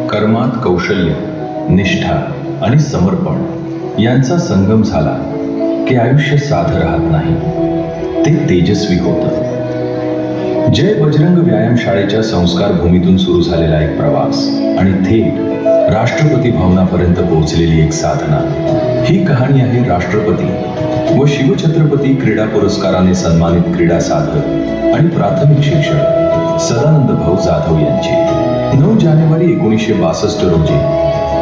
कर्मात कौशल्य, निष्ठा आणि समर्पण यांचा संगम झाला की आयुष्य साधं राहत नाही, ते तेजस्वी होतं. जय बजरंग व्यायामशाळेच्या संस्कार भूमीतून सुरू झालेला एक प्रवास आणि थेट राष्ट्रपती भवनापर्यंत पोहोचलेली एक साधना. ही कहाणी आहे राष्ट्रपती व शिवछत्रपती क्रीडा पुरस्काराने सन्मानित क्रीडा साधक आणि प्राथमिक शिक्षक सदानंद भाऊ जाधव यांची. 9 जानेवारी 1962 रोजी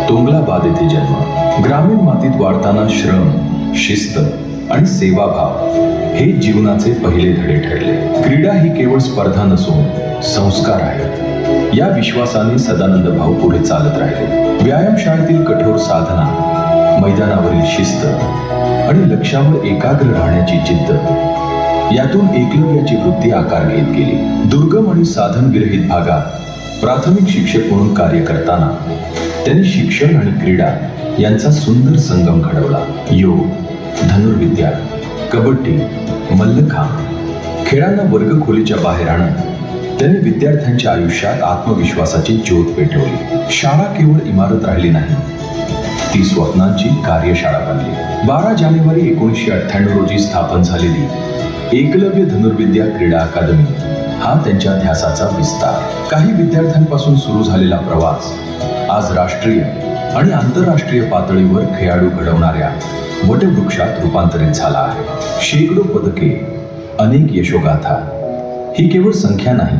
तोंगलाबाद येथे जन्म. ग्रामीण मातीत वाढताना श्रम, शिस्त आणि सेवाभाव हे जीवनाचे पहिले धडे ठरले. क्रीडा ही केवळ स्पर्धा नसून संस्कार आहे, या विश्वासाने सदानंद भाऊ पुढे चालत राहिले. व्यायामशाळेतील कठोर साधना, मैदानावरील शिस्त आणि लक्ष्यावर एकाग्र राहण्याची जिद्द यातून एकलव्याची वृत्ती आकार घेत गेली. दुर्गम आणि साधन विरहित भागात प्राथमिक शिक्षक म्हणून कार्य करताना त्यांनी शिक्षण आणि क्रीडा यांचा सुंदर संगम घडवला. योग, धनुर्विद्या, कबड्डी, मल्लखांब खेळांना वर्गखोलीच्या बाहेर आणत त्यांनी विद्यार्थ्यांच्या आयुष्यात आत्मविश्वासाची ज्योत पेटवली. शाळा केवळ इमारत राहिली नाही, ती स्वप्नांची कार्यशाळा बनली. 12 जानेवारी 1998 रोजी स्थापन झालेली एकलव्य धनुर्विद्या क्रीडा अकादमी हा त्यांच्या ध्यासाचा विस्तार. काही विद्यार्थ्यांपासून सुरू झालेला प्रवास आज राष्ट्रीय आणि आंतरराष्ट्रीय पातळीवर खेळाडू घडवणाऱ्या वटवृक्षात रूपांतरित झाला आहे. शेकडो पदके, अनेक यशोगाथा ही केवळ संख्या नाही,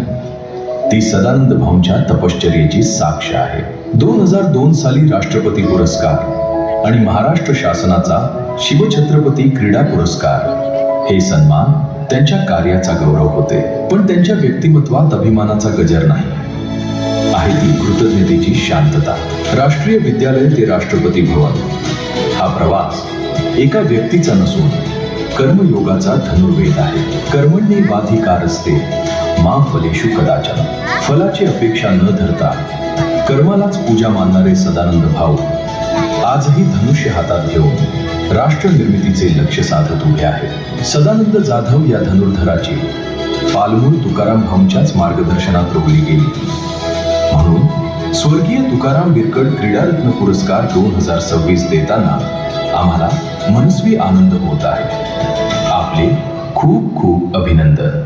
ती सदानंद भाऊंच्या तपश्चर्येची साक्ष आहे. 2002 साली राष्ट्रपती पुरस्कार आणि महाराष्ट्र शासनाचा शिवछत्रपती क्रीडा पुरस्कार हे सन्मान त्यांच्या कार्याचा गौरव होते. पण त्यांच्या व्यक्तिमत्वात अभिमानाचा गजर नाही, आहे ती कृतज्ञतेची शांतता. राष्ट्रीय विद्यालय ते राष्ट्रपती भवन हा प्रवास एका व्यक्तीचा नसून कर्मयोगाचा धनुर्वेद आहे. कर्मण्येवाधिकारस्ते मा फलेषु कदाचन. फलाची अपेक्षा न धरता कर्मालाच पूजा मानणारे सदानंद भाऊ आजही धनुष्य हातात घेऊन राष्ट्र निर्मितीचे लक्ष्य साधत उभे आहेत. सदानंद जाधव या धनुर्धराची पालमूळ तुकाराम भाऊंच्याच मार्गदर्शनात रोवली गेली. म्हणून स्वर्गीय तुकाराम बिरकड क्रीडारत्न पुरस्कार 2026 देताना आम्हाला मनस्वी आनंद होत आहे. आपले खूप खूप अभिनंदन.